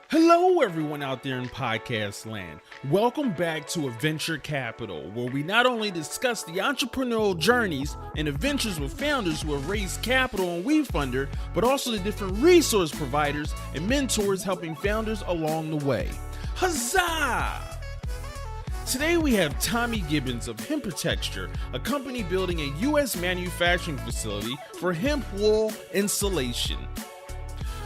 Hello, everyone out there in podcast land. Welcome back to Adventure Capital, where we not only discuss the entrepreneurial journeys and adventures with founders who have raised capital on WeFunder, but also the different resource providers and mentors helping founders along the way. Huzzah! Today we have Tommy Gibbons of Hempitecture, a company building a U.S. manufacturing facility for HempWool insulation.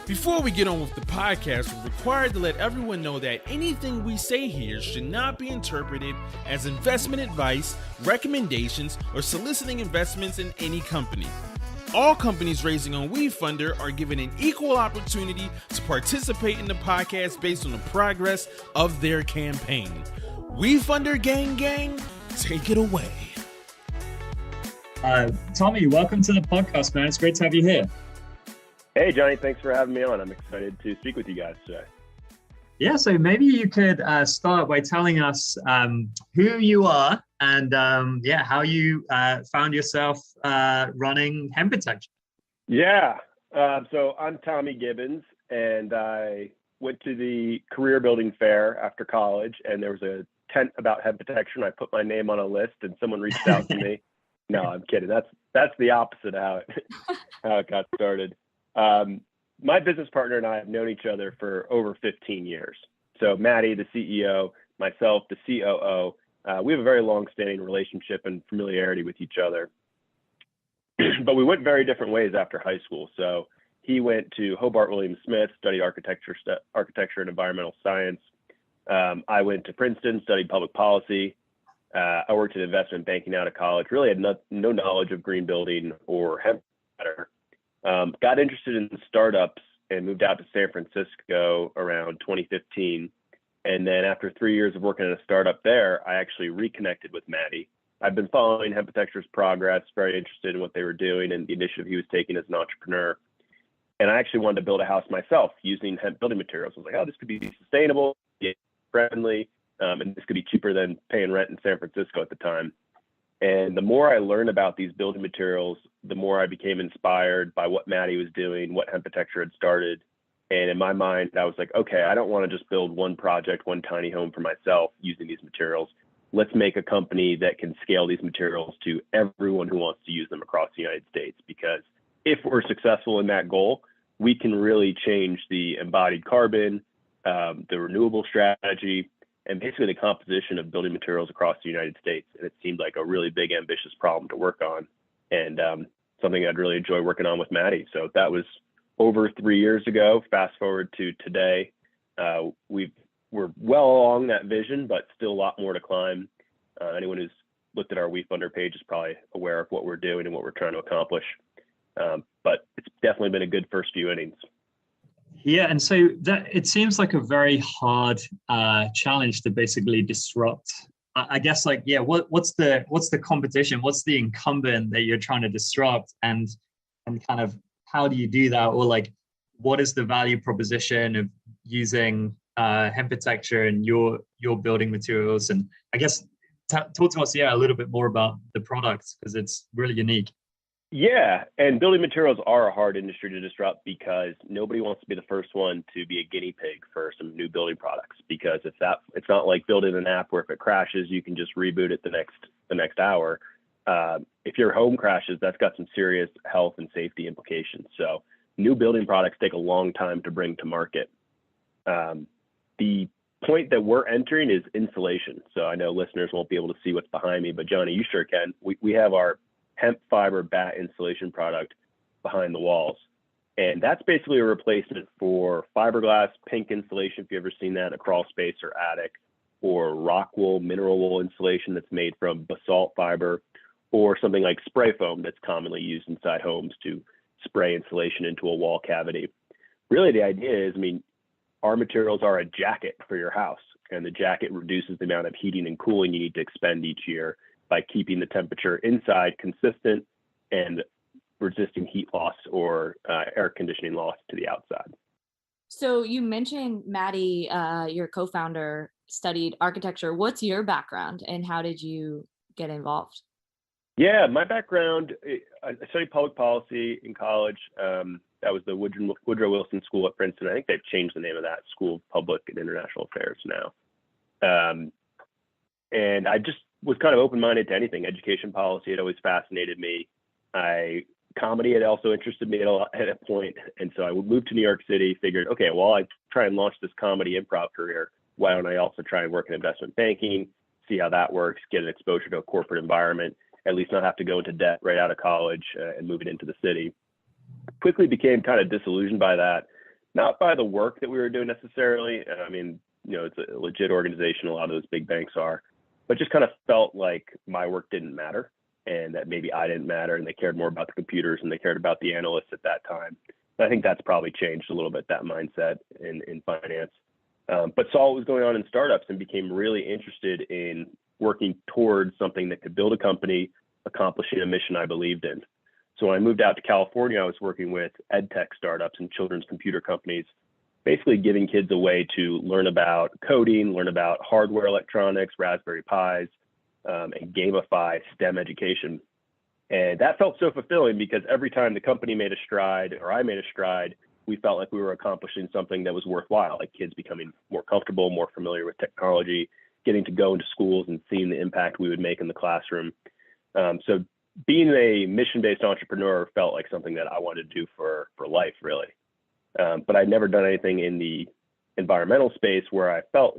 Before we get on with the podcast, we're required to let everyone know that anything we say here should not be interpreted as investment advice, recommendations, or soliciting investments in any company. All companies raising on WeFunder are given an equal opportunity to participate in the podcast based on the progress of their campaign. WeFunder gang, take it away. Tommy, welcome to the podcast, man. It's great to have you here. Hey, Johnny, thanks for having me on. I'm excited to speak with you guys today. Yeah, so maybe you could start by telling us who you are and how you found yourself running Hempitecture. Yeah, so I'm Tommy Gibbons, and I went to the career building fair after college, and there was a tent about Hempitecture, and I put my name on a list, and someone reached out to me. No, I'm kidding. That's the opposite of how it got started. My business partner and I have known each other for over 15 years. So Maddie, the CEO, myself, the COO, we have a very long-standing relationship and familiarity with each other. But we went very different ways after high school. So he went to Hobart William Smith, studied architecture and environmental science. I went to Princeton, studied public policy. I worked in investment banking out of college. Really had no knowledge of green building or hemp. Got interested in startups and moved out to San Francisco around 2015. And then after 3 years of working at a startup there, I actually reconnected with Maddie. I've been following Hempitecture's progress, very interested in what they were doing and the initiative he was taking as an entrepreneur. And I actually wanted to build a house myself using hemp building materials. I was like, oh, this could be sustainable, friendly, and this could be cheaper than paying rent in San Francisco at the time. And the more I learned about these building materials, the more I became inspired by what Maddie was doing, what Hempitecture had started. And in my mind, I was like, okay, I don't want to just build one project, one tiny home for myself using these materials. Let's make a company that can scale these materials to everyone who wants to use them across the United States. Because if we're successful in that goal, we can really change the embodied carbon, the renewable strategy, and basically the composition of building materials across the United States. And it seemed like a really big, ambitious problem to work on, and something I'd really enjoy working on with Maddie. So that was over 3 years ago. Fast forward to today, we're well along that vision, but still a lot more to climb. Anyone who's looked at our WeFunder page is probably aware of what we're doing and what we're trying to accomplish. But it's definitely been a good first few innings. Yeah, and so that it seems like a very hard challenge to basically disrupt. I guess, like, yeah, what's the competition? What's the incumbent that you're trying to disrupt, and kind of how do you do that? Or like, what is the value proposition of using Hempitecture and your building materials? And I guess talk to us, a little bit more about the product, because it's really unique. Yeah, and building materials are a hard industry to disrupt because nobody wants to be the first one to be a guinea pig for some new building products. Because it's not like building an app where if it crashes, you can just reboot it the next hour. If your home crashes, that's got some serious health and safety implications. So new building products take a long time to bring to market. The point that we're entering is insulation. So I know listeners won't be able to see what's behind me, but Johnny, you sure can. We have our hemp fiber bat insulation product behind the walls. And that's basically a replacement for fiberglass pink insulation, if you've ever seen that, a crawl space or attic, or rock wool, mineral wool insulation that's made from basalt fiber, or something like spray foam that's commonly used inside homes to spray insulation into a wall cavity. Really, the idea is, our materials are a jacket for your house, and the jacket reduces the amount of heating and cooling you need to expend each year by keeping the temperature inside consistent and resisting heat loss or air conditioning loss to the outside. So you mentioned Maddie, your co-founder, studied architecture. What's your background and how did you get involved? Yeah, my background, I studied public policy in college. That was the Woodrow Wilson School at Princeton. I think they've changed the name of that, School of Public and International Affairs now. And I just was kind of open-minded to anything. Education policy had always fascinated me. Comedy had also interested me at a point. And so I moved to New York City, figured, okay, well, I try and launch this comedy improv career. Why don't I also try and work in investment banking, see how that works, get an exposure to a corporate environment, at least not have to go into debt right out of college and moving into the city. Quickly became kind of disillusioned by that, not by the work that we were doing necessarily. I mean, it's a legit organization, a lot of those big banks are, but just kind of felt like my work didn't matter and that maybe I didn't matter and they cared more about the computers and they cared about the analysts at that time. And I think that's probably changed a little bit, that mindset in finance. But saw what was going on in startups and became really interested in working towards something that could build a company, accomplishing a mission I believed in. So when I moved out to California, I was working with ed tech startups and children's computer companies, basically giving kids a way to learn about coding, learn about hardware electronics, Raspberry Pis, and gamify STEM education. And that felt so fulfilling because every time the company made a stride or I made a stride, we felt like we were accomplishing something that was worthwhile, like kids becoming more comfortable, more familiar with technology, getting to go into schools and seeing the impact we would make in the classroom. So being a mission-based entrepreneur felt like something that I wanted to do for life, really. But I'd never done anything in the environmental space where I felt,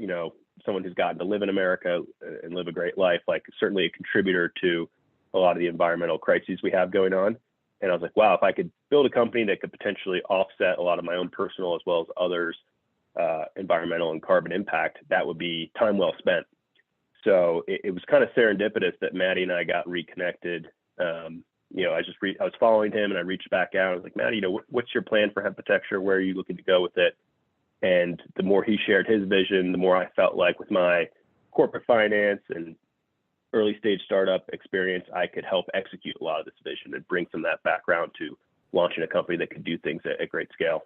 someone who's gotten to live in America and live a great life, like certainly a contributor to a lot of the environmental crises we have going on. And I was like, wow, if I could build a company that could potentially offset a lot of my own personal as well as others' environmental and carbon impact, that would be time well spent. So it was kind of serendipitous that Maddie and I got reconnected. I was following him and I reached back out. I was like, Maddie, what's your plan for Hempitecture? Where are you looking to go with it? And the more he shared his vision, the more I felt like with my corporate finance and early stage startup experience, I could help execute a lot of this vision and bring some of that background to launching a company that could do things at great scale.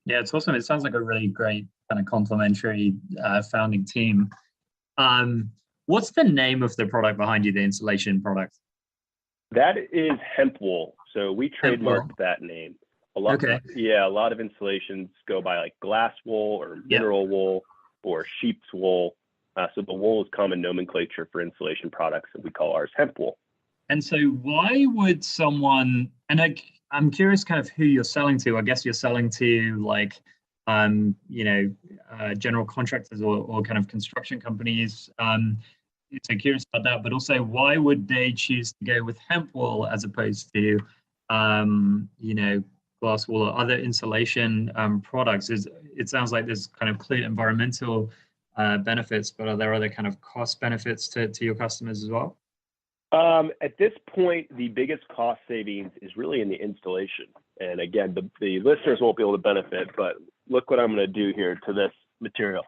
Yeah, it's awesome. It sounds like a really great kind of complementary founding team. What's the name of the product behind you, the insulation product? That is HempWool. So we trademarked that name. A lot of insulations go by like glass wool or mineral wool or sheep's wool. So the wool is common nomenclature for insulation products, and we call ours HempWool. And so why would someone, and I'm curious kind of who you're selling to. I guess you're selling to like, general contractors or kind of construction companies. So curious about that, but also why would they choose to go with HempWool as opposed to, glass wool or other insulation products? It sounds like there's kind of clear environmental benefits, but are there other kind of cost benefits to your customers as well? At this point, the biggest cost savings is really in the installation. And again, the listeners won't be able to benefit, but look what I'm going to do here to this material.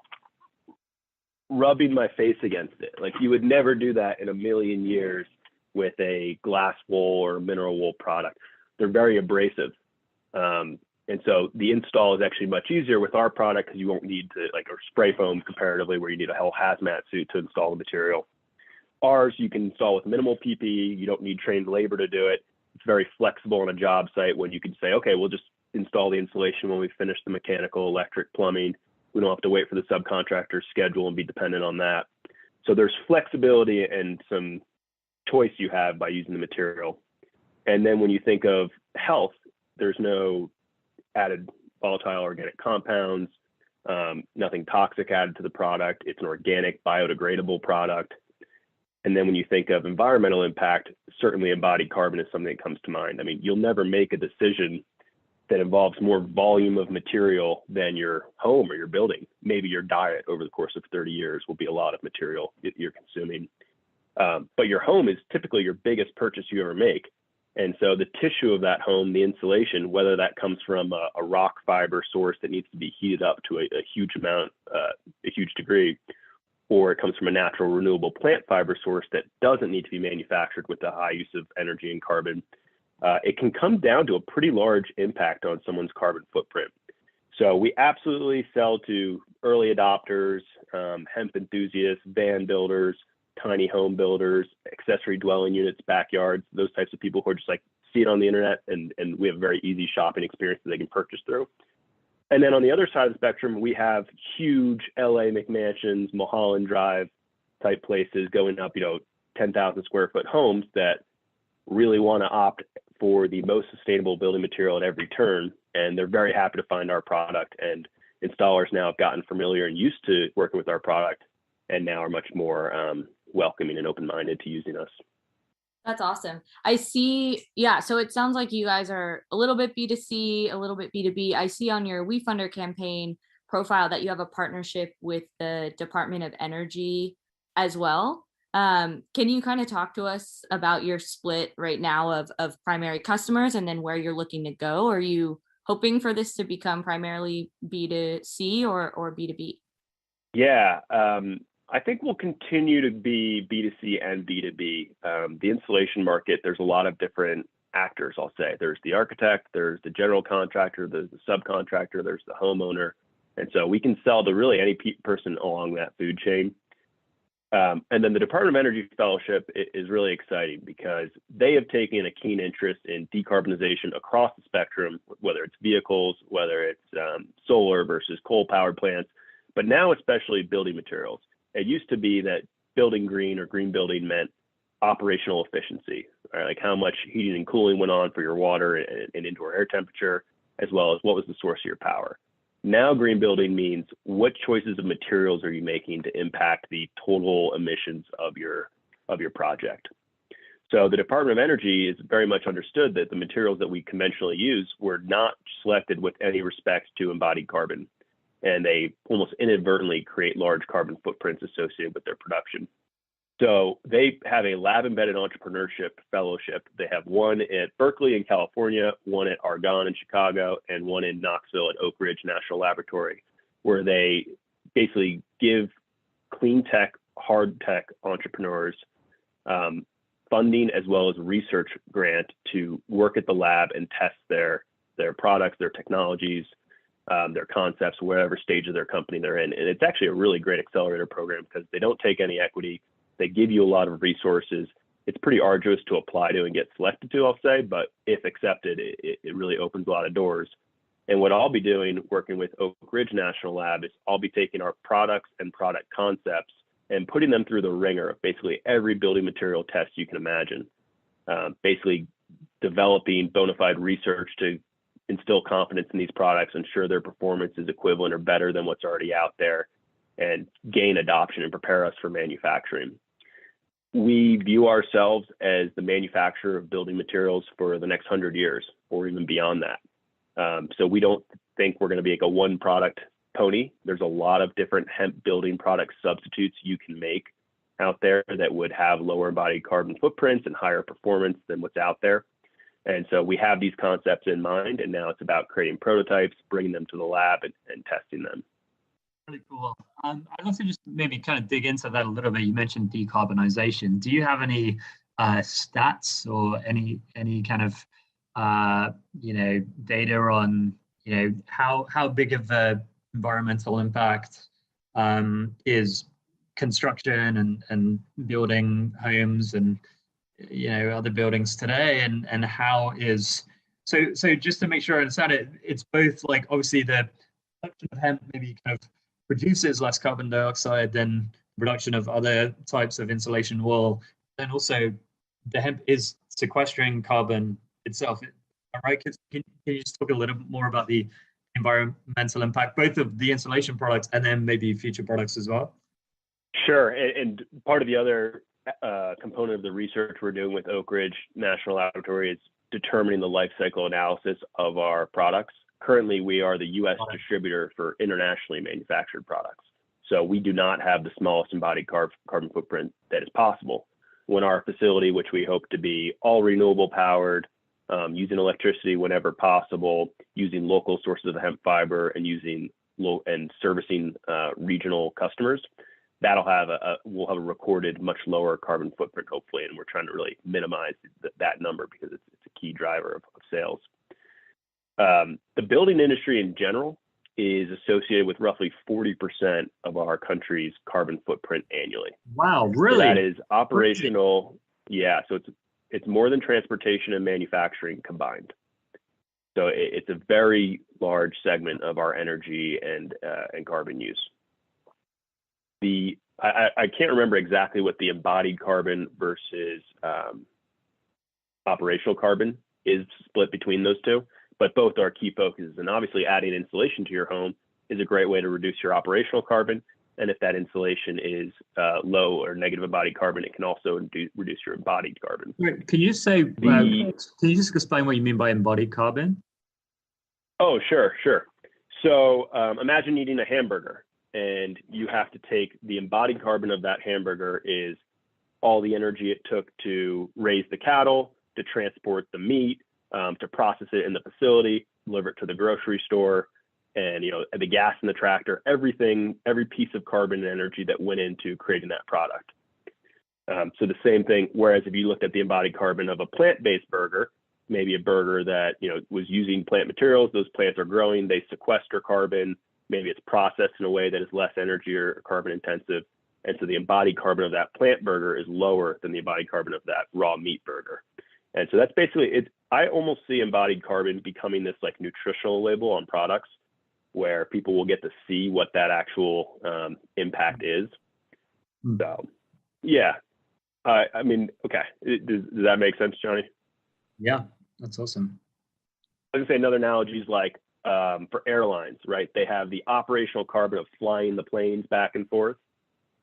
Rubbing my face against it. Like you would never do that in a million years with a glass wool or mineral wool product. They're very abrasive. And so the install is actually much easier with our product because you won't need to or spray foam comparatively where you need a whole hazmat suit to install the material. Ours, you can install with minimal PPE. You don't need trained labor to do it. It's very flexible on a job site when you can say, okay, we'll just install the insulation when we finish the mechanical, electric, plumbing. We don't have to wait for the subcontractor's schedule and be dependent on that. So there's flexibility and some choice you have by using the material. And then when you think of health, there's no added volatile organic compounds, nothing toxic added to the product. It's an organic, biodegradable product. And then when you think of environmental impact, certainly embodied carbon is something that comes to mind. I mean, you'll never make a decision that involves more volume of material than your home or your building. Maybe your diet over the course of 30 years will be a lot of material you're consuming. But your home is typically your biggest purchase you ever make. And so the tissue of that home, the insulation, whether that comes from a rock fiber source that needs to be heated up to a huge amount, a huge degree, or it comes from a natural renewable plant fiber source that doesn't need to be manufactured with the high use of energy and carbon, it can come down to a pretty large impact on someone's carbon footprint. So we absolutely sell to early adopters, hemp enthusiasts, van builders, tiny home builders, accessory dwelling units, backyards, those types of people who are just like see it on the internet, and we have a very easy shopping experience that they can purchase through. And then on the other side of the spectrum, we have huge LA McMansions, Mulholland Drive type places going up, 10,000 square foot homes that really want to opt for the most sustainable building material at every turn. And they're very happy to find our product, and installers now have gotten familiar and used to working with our product, and now are much more welcoming and open-minded to using us. That's awesome. I see. Yeah. So it sounds like you guys are a little bit B2C, a little bit B2B. I see on your WeFunder campaign profile that you have a partnership with the Department of Energy as well. Can you kind of talk to us about your split right now of primary customers, and then where you're looking to go? Are you hoping for this to become primarily B2C or B2B? Yeah. I think we'll continue to be B2C and B2B. The installation market, there's a lot of different actors, I'll say. There's the architect, there's the general contractor, there's the subcontractor, there's the homeowner. And so we can sell to really any person along that food chain. And then the Department of Energy Fellowship is really exciting because they have taken a keen interest in decarbonization across the spectrum, whether it's vehicles, whether it's solar versus coal-powered plants, but now especially building materials. It used to be that building green or green building meant operational efficiency, right? Like how much heating and cooling went on for your water and indoor air temperature, as well as what was the source of your power. Now green building means what choices of materials are you making to impact the total emissions of your project. So the Department of Energy is very much understood that the materials that we conventionally use were not selected with any respect to embodied carbon, and they almost inadvertently create large carbon footprints associated with their production. So they have a lab embedded entrepreneurship fellowship. They have one at Berkeley in California, one at Argonne in Chicago, and one in Knoxville at Oak Ridge National Laboratory, where they basically give clean tech, hard tech entrepreneurs funding as well as research grant to work at the lab and test their products, their technologies, their concepts, whatever stage of their company they're in. And it's actually a really great accelerator program because they don't take any equity. They give you a lot of resources. It's pretty arduous to apply to and get selected to, I'll say, but if accepted, it really opens a lot of doors. And what I'll be doing, working with Oak Ridge National Lab, is I'll be taking our products and product concepts and putting them through the ringer of basically every building material test you can imagine. Basically developing bona fide research to instill confidence in these products, ensure their performance is equivalent or better than what's already out there, and gain adoption and prepare us for manufacturing. We view ourselves as the manufacturer of building materials for the next 100 years or even beyond that. So we don't think we're going to be like a one product pony. There's a lot of different hemp building product substitutes you can make out there that would have lower embodied carbon footprints and higher performance than what's out there. And so we have these concepts in mind, and now it's about creating prototypes, bringing them to the lab and testing them. Really cool. I'd also just maybe kind of dig into that a little bit. You mentioned decarbonization. Do you have any stats or any kind of data on how big of a environmental impact is construction and building homes and other buildings today, and how is so just to make sure I understand it, it's both like obviously the production of hemp maybe kind of produces less carbon dioxide than production of other types of insulation wool, and also the hemp is sequestering carbon itself, right? Can you just talk a little bit more about the environmental impact, both of the insulation products and then maybe future products as well? Sure. And part of the other component of the research we're doing with Oak Ridge National Laboratory is determining the life cycle analysis of our products. Currently, we are the U.S. distributor for internationally manufactured products. So we do not have the smallest embodied carbon footprint that is possible. When our facility, which we hope to be all renewable powered, using electricity whenever possible, using local sources of hemp fiber, and using servicing regional customers, we'll have a recorded much lower carbon footprint, hopefully, and we're trying to really minimize that number because it's a key driver of sales. The building industry in general is associated with roughly 40% of our country's carbon footprint annually. Wow, really? So that is operational. Yeah, so It's more than transportation and manufacturing combined. So it's a very large segment of our energy and carbon use. I can't remember exactly what the embodied carbon versus operational carbon is split between those two, but both are key focuses. And obviously adding insulation to your home is a great way to reduce your operational carbon. And if that insulation is low or negative embodied carbon, it can also reduce your embodied carbon. Wait, can you say, can you just explain what you mean by embodied carbon? Oh, sure. So imagine eating a hamburger, and you have to take the embodied carbon of that hamburger is all the energy it took to raise the cattle, to transport the meat, to process it in the facility, deliver it to the grocery store, and the gas in the tractor, everything, every piece of carbon and energy that went into creating that product. So the same thing, whereas if you looked at the embodied carbon of a plant-based burger, maybe a burger that was using plant materials, those plants are growing, they sequester carbon, maybe it's processed in a way that is less energy or carbon intensive. And so the embodied carbon of that plant burger is lower than the embodied carbon of that raw meat burger. And so that's basically it. I almost see embodied carbon becoming this like nutritional label on products where people will get to see what that actual impact is. So, yeah. I mean, okay. Does that make sense, Johnny? Yeah, that's awesome. I was gonna say another analogy is like for airlines, right? They have the operational carbon of flying the planes back and forth.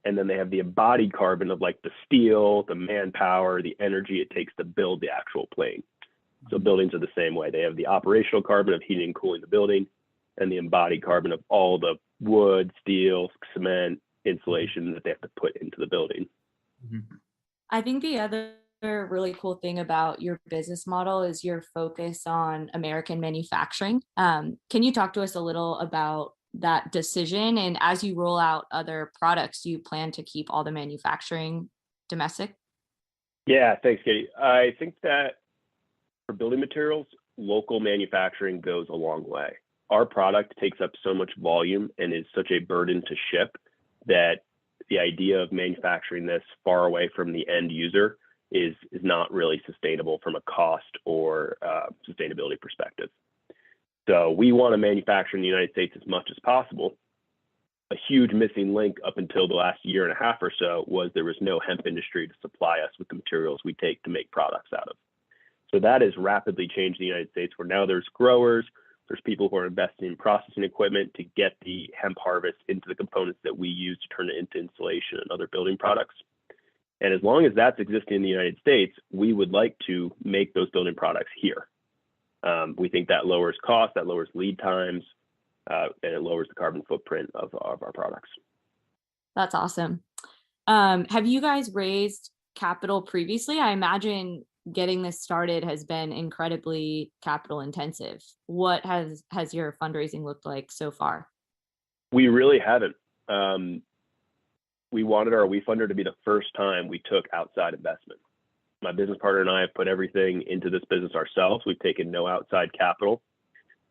And then they have the embodied carbon of like the steel, the manpower, the energy it takes to build the actual plane. So buildings are the same way. They have the operational carbon of heating and cooling the building, and the embodied carbon of all the wood, steel, cement, insulation that they have to put into the building. I think the other really cool thing about your business model is your focus on American manufacturing. Can you talk to us a little about that decision? And as you roll out other products, do you plan to keep all the manufacturing domestic? Yeah, thanks, Katie. I think that for building materials, local manufacturing goes a long way. Our product takes up so much volume and is such a burden to ship that the idea of manufacturing this far away from the end user is not really sustainable from a cost or sustainability perspective. So we want to manufacture in the United States as much as possible. A huge missing link up until the last year and a half or so was there was no hemp industry to supply us with the materials we take to make products out of. So that has rapidly changed the United States, where now there's growers, there's people who are investing in processing equipment to get the hemp harvest into the components that we use to turn it into insulation and other building products. And as long as that's existing in the United States, we would like to make those building products here. We think that lowers cost, that lowers lead times, and it lowers the carbon footprint of our products. That's awesome. Have you guys raised capital previously? I imagine getting this started has been incredibly capital intensive. What has your fundraising looked like so far? We really haven't. We wanted our WeFunder to be the first time we took outside investment. My business partner and I have put everything into this business ourselves. We've taken no outside capital.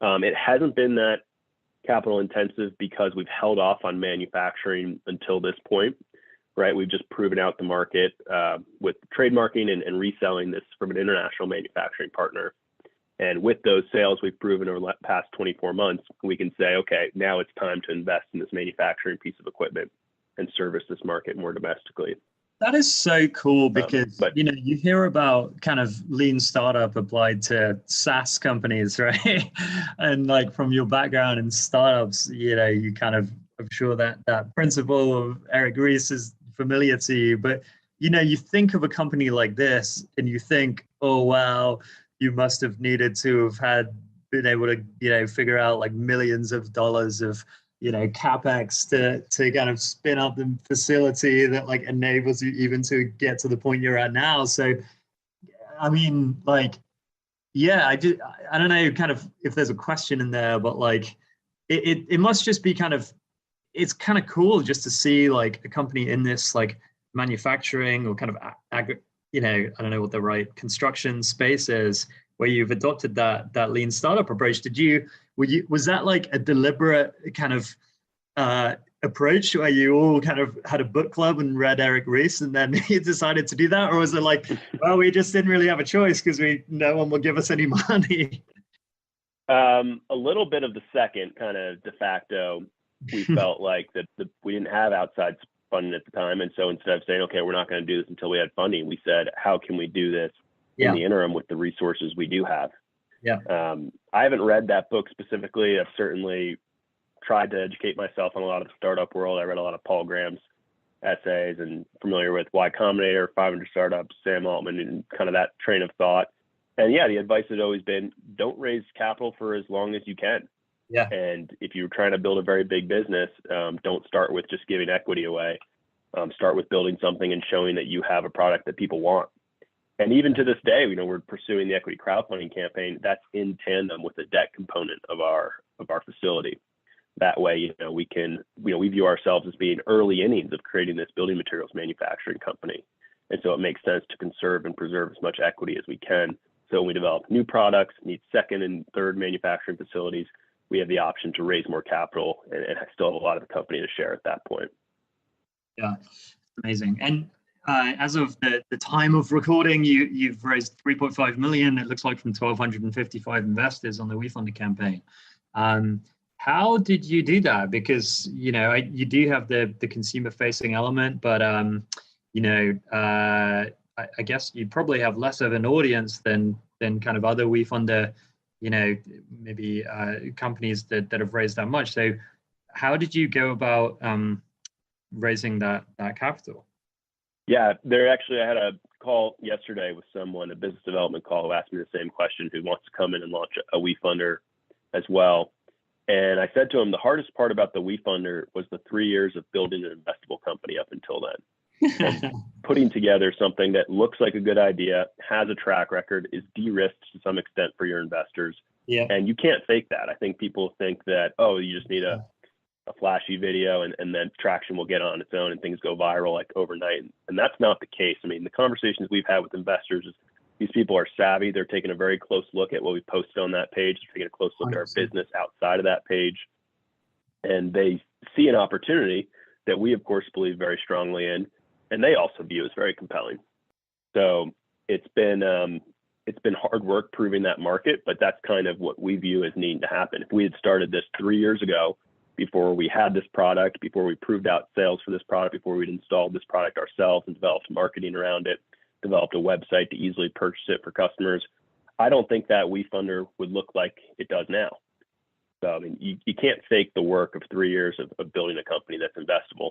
It hasn't been that capital intensive because we've held off on manufacturing until this point, right? We've just proven out the market with trademarking and reselling this from an international manufacturing partner. And with those sales we've proven over the past 24 months, we can say, okay, now it's time to invest in this manufacturing piece of equipment and service this market more domestically. That is so cool because, you hear about kind of lean startup applied to SaaS companies, right? And like from your background in startups, you kind of, I'm sure that principle of Eric Ries is familiar to you, but, you think of a company like this and you think, oh, wow, you must have needed to have been able to, figure out like millions of dollars of, CapEx to kind of spin up the facility that like enables you even to get to the point you're at now. So, I mean, like, yeah, I don't know kind of if there's a question in there, but like, it must just be it's kind of cool just to see like a company in this like manufacturing or kind of, I don't know what the right construction space is, where you've adopted that lean startup approach. Was that like a deliberate kind of approach where you all kind of had a book club and read Eric Ries and then you decided to do that? Or was it like, well, we just didn't really have a choice because no one will give us any money? A little bit of the second, kind of de facto. We felt like that we didn't have outside funding at the time. And so instead of saying, okay, we're not going to do this until we had funding, we said, how can we do this in the interim with the resources we do have? I haven't read that book specifically. I've certainly tried to educate myself on a lot of the startup world. I read a lot of Paul Graham's essays and familiar with Y Combinator, 500 Startups, Sam Altman, and kind of that train of thought. And yeah, the advice has always been, don't raise capital for as long as you can. And if you're trying to build a very big business, don't start with just giving equity away. Start with building something and showing that you have a product that people want. And even to this day, we're pursuing the equity crowdfunding campaign. That's in tandem with the debt component of our facility. That way, we view ourselves as being early innings of creating this building materials manufacturing company. And so it makes sense to conserve and preserve as much equity as we can. So when we develop new products, need second and third manufacturing facilities, we have the option to raise more capital and still have a lot of the company to share at that point. Yeah, amazing. And as of the time of recording, you've raised 3.5 million, it looks like, from 1,255 investors on the WeFunder campaign. How did you do that? Because, you do have the consumer facing element, but, I guess you probably have less of an audience than kind of other WeFunder, maybe companies that have raised that much. So how did you go about raising that capital? Yeah, I had a call yesterday with someone, a business development call, who asked me the same question, who wants to come in and launch a WeFunder as well. And I said to him, the hardest part about the WeFunder was the 3 years of building an investable company up until then. And putting together something that looks like a good idea, has a track record, is de-risked to some extent for your investors. And you can't fake that. I think people think that, you just need a flashy video and then traction will get on its own and things go viral like overnight. And that's not the case. I mean, the conversations we've had with investors is these people are savvy. They're taking a very close look at what we posted on that page. They're taking a close look at our business outside of that page. And they see an opportunity that we, of course, believe very strongly in. And they also view as very compelling. So it's been hard work proving that market, but that's kind of what we view as needing to happen. If we had started this 3 years ago, before we had this product, before we proved out sales for this product, before we'd installed this product ourselves and developed marketing around it, developed a website to easily purchase it for customers, I don't think that WeFunder would look like it does now. So, I mean, you can't fake the work of 3 years of building a company that's investable.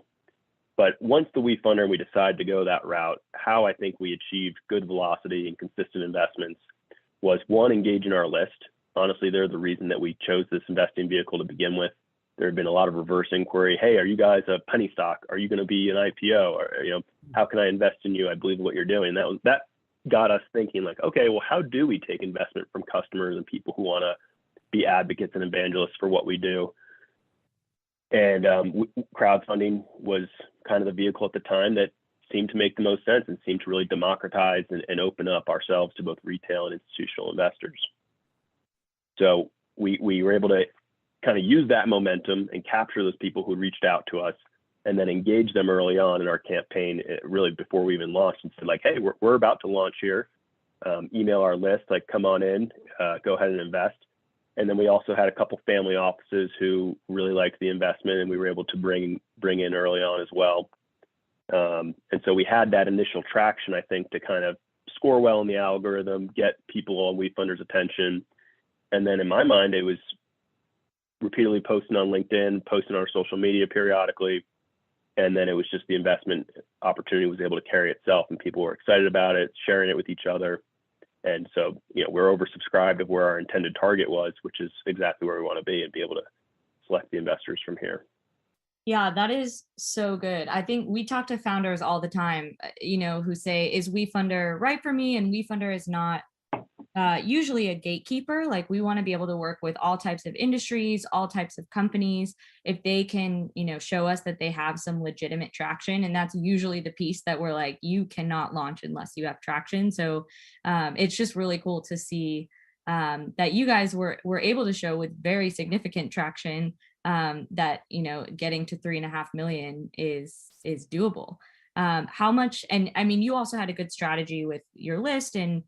But once the WeFunder, we decided to go that route, how I think we achieved good velocity and consistent investments was, one, engaging our list. Honestly, they're the reason that we chose this investing vehicle to begin with. There had been a lot of reverse inquiry. Hey, are you guys a penny stock? Are you going to be an IPO? Or, how can I invest in you? I believe in what you're doing. That got us thinking, like, okay, well, how do we take investment from customers and people who want to be advocates and evangelists for what we do? And crowdfunding was kind of the vehicle at the time that seemed to make the most sense and seemed to really democratize and open up ourselves to both retail and institutional investors. So we were able to kind of use that momentum and capture those people who reached out to us and then engage them early on in our campaign, really before we even launched, and said, like, hey, we're about to launch here. Email our list, like, come on in, go ahead and invest. And then we also had a couple family offices who really liked the investment, and we were able to bring in early on as well. And so we had that initial traction, I think, to kind of score well in the algorithm, get people on WeFunder's attention. And then in my mind, it was repeatedly posting on LinkedIn, posting on our social media periodically. And then it was just the investment opportunity was able to carry itself, and people were excited about it, sharing it with each other. And so, we're oversubscribed of where our intended target was, which is exactly where we want to be, and be able to select the investors from here. Yeah, that is so good. I think we talk to founders all the time, who say, is WeFunder right for me? And WeFunder is not usually a gatekeeper. Like, we want to be able to work with all types of industries, all types of companies, if they can, show us that they have some legitimate traction. And that's usually the piece that we're like, you cannot launch unless you have traction. So it's just really cool to see that you guys were able to show with very significant traction that, getting to 3.5 million is doable. How much, and I mean, you also had a good strategy with your list and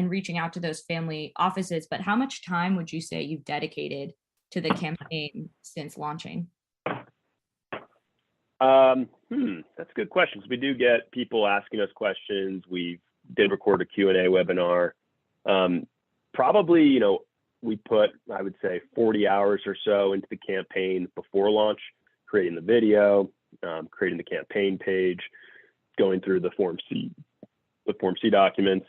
reaching out to those family offices, but how much time would you say you've dedicated to the campaign since launching? That's a good question. We do get people asking us questions. We did record a Q&A webinar. Probably, we put, I would say, 40 hours or so into the campaign before launch, creating the video, creating the campaign page, going through the Form C documents,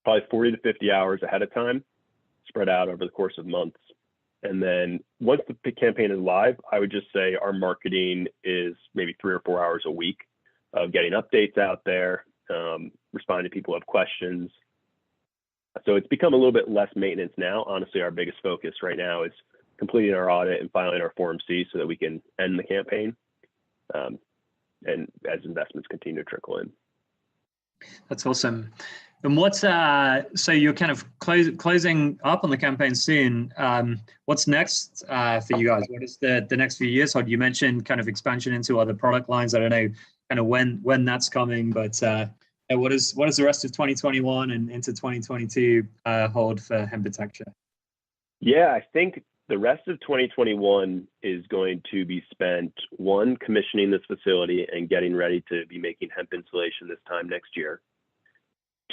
probably 40 to 50 hours ahead of time, spread out over the course of months. And then once the campaign is live, I would just say our marketing is maybe 3 or 4 hours a week of getting updates out there, responding to people who have questions. So it's become a little bit less maintenance now. Honestly, our biggest focus right now is completing our audit and filing our Form C so that we can end the campaign, and as investments continue to trickle in. That's awesome. And what's so you're kind of closing up on the campaign soon. What's next for you guys? What is the next few years? You mentioned kind of expansion into other product lines. I don't know kind of when that's coming, but what does the rest of 2021 and into 2022 hold for Hempitecture? Yeah, I think the rest of 2021 is going to be spent, one, commissioning this facility and getting ready to be making hemp insulation this time next year.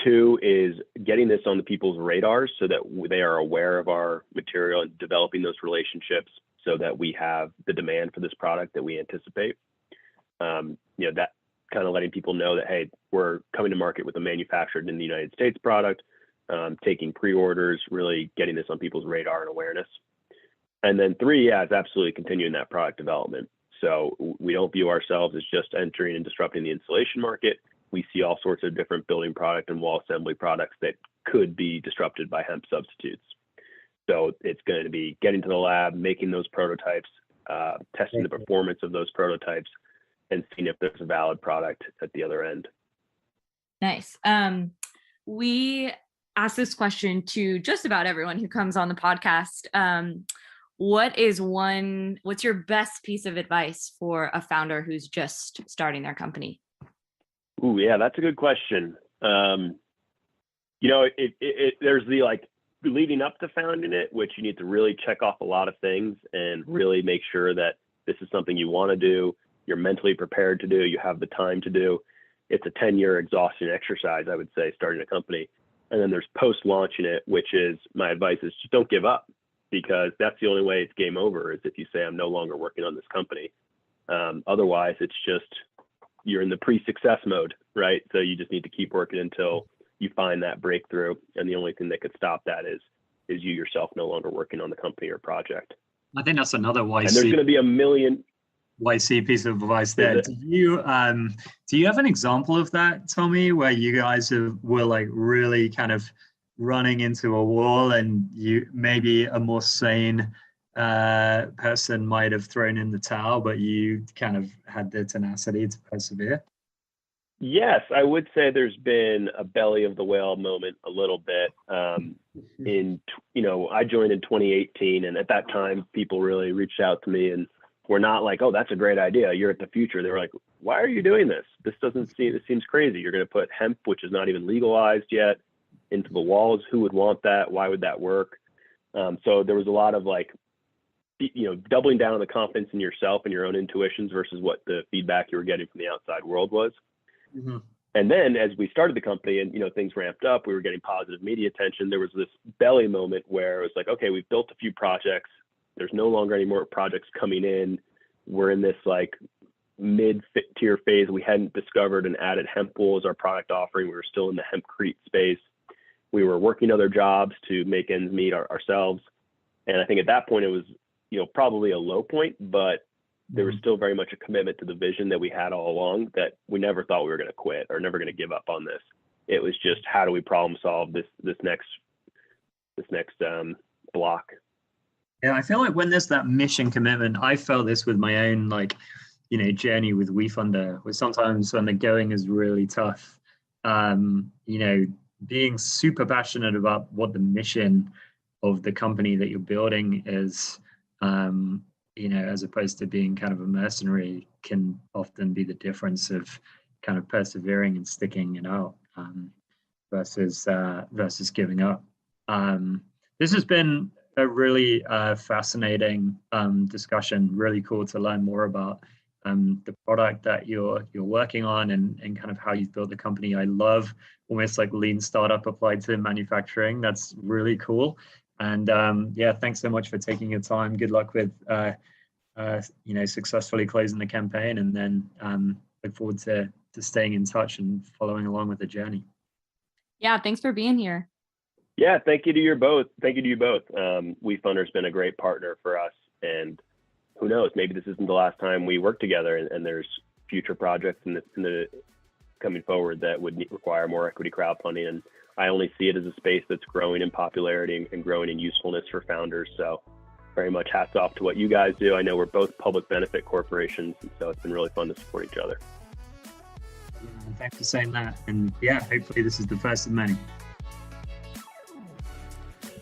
Two is getting this on the people's radars so that they are aware of our material and developing those relationships so that we have the demand for this product that we anticipate. That kind of letting people know that, hey, we're coming to market with a manufactured in the United States product, taking pre-orders, really getting this on people's radar and awareness. And then three, it's absolutely continuing that product development. So we don't view ourselves as just entering and disrupting the insulation market. We see all sorts of different building product and wall assembly products that could be disrupted by hemp substitutes. So it's going to be getting to the lab, making those prototypes, testing the performance of those prototypes, and seeing if there's a valid product at the other end. Nice. We ask this question to just about everyone who comes on the podcast. What's your best piece of advice for a founder who's just starting their company? Ooh, yeah, that's a good question. There's the leading up to founding it, which you need to really check off a lot of things and really make sure that this is something you want to do, you're mentally prepared to do, you have the time to do. It's a 10-year exhausting exercise, I would say, starting a company. And then there's post-launching it, which is, my advice is just don't give up, because that's the only way it's game over, is if you say, I'm no longer working on this company. Otherwise, it's just, you're in the pre-success mode, right? So you just need to keep working until you find that breakthrough. And the only thing that could stop that is you yourself no longer working on the company or project. I think that's another YC. And there's going to be a million YC piece of advice there. Do you have an example of that, Tommy, where you guys were really kind of running into a wall and you maybe a more sane person might have thrown in the towel, but you kind of had the tenacity to persevere? Yes, I would say there's been a belly of the whale moment a little bit. I joined in 2018, and at that time, people really reached out to me and were not like, oh, that's a great idea, you're at the future. They were like, why are you doing this? This seems crazy. You're going to put hemp, which is not even legalized yet, into the walls. Who would want that? Why would that work? So there was a lot of doubling down on the confidence in yourself and your own intuitions versus what the feedback you were getting from the outside world was. Mm-hmm. And then as we started the company and, things ramped up, we were getting positive media attention. There was this belly moment where it was like, okay, we've built a few projects. There's no longer any more projects coming in. We're in this mid-tier phase. We hadn't discovered and added HempWool as our product offering. We were still in the hempcrete space. We were working other jobs to make ends meet ourselves. And I think at that point it was, probably a low point, but there was still very much a commitment to the vision that we had all along, that we never thought we were going to quit or never going to give up on this. It was just, how do we problem solve this next block? Yeah, I feel like when there's that mission commitment, I felt this with my own journey with WeFunder, where sometimes when the going is really tough, being super passionate about what the mission of the company that you're building is, as opposed to being kind of a mercenary, can often be the difference of kind of persevering and sticking it out versus giving up. This has been a really fascinating discussion. Really cool to learn more about the product that you're working on and kind of how you've built the company. I love almost like lean startup applied to manufacturing. That's really cool. And yeah, thanks so much for taking your time. Good luck with successfully closing the campaign, and then look forward to staying in touch and following along with the journey. Yeah, thanks for being here. Yeah, thank you to you both. WeFunder's been a great partner for us, and who knows, maybe this isn't the last time we work together, and there's future projects in the coming forward that would require more equity crowdfunding. And I only see it as a space that's growing in popularity and growing in usefulness for founders. So very much hats off to what you guys do. I know we're both public benefit corporations, and so it's been really fun to support each other. Thanks for saying that. And yeah, hopefully this is the first of many.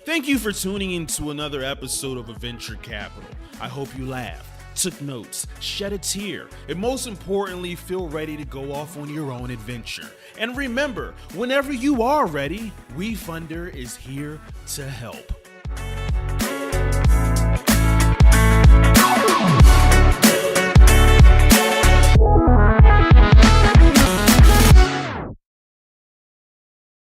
Thank you for tuning in to another episode of Adventure Capital. I hope you laughed, took notes, shed a tear, and most importantly, feel ready to go off on your own adventure. And remember, whenever you are ready, WeFunder is here to help.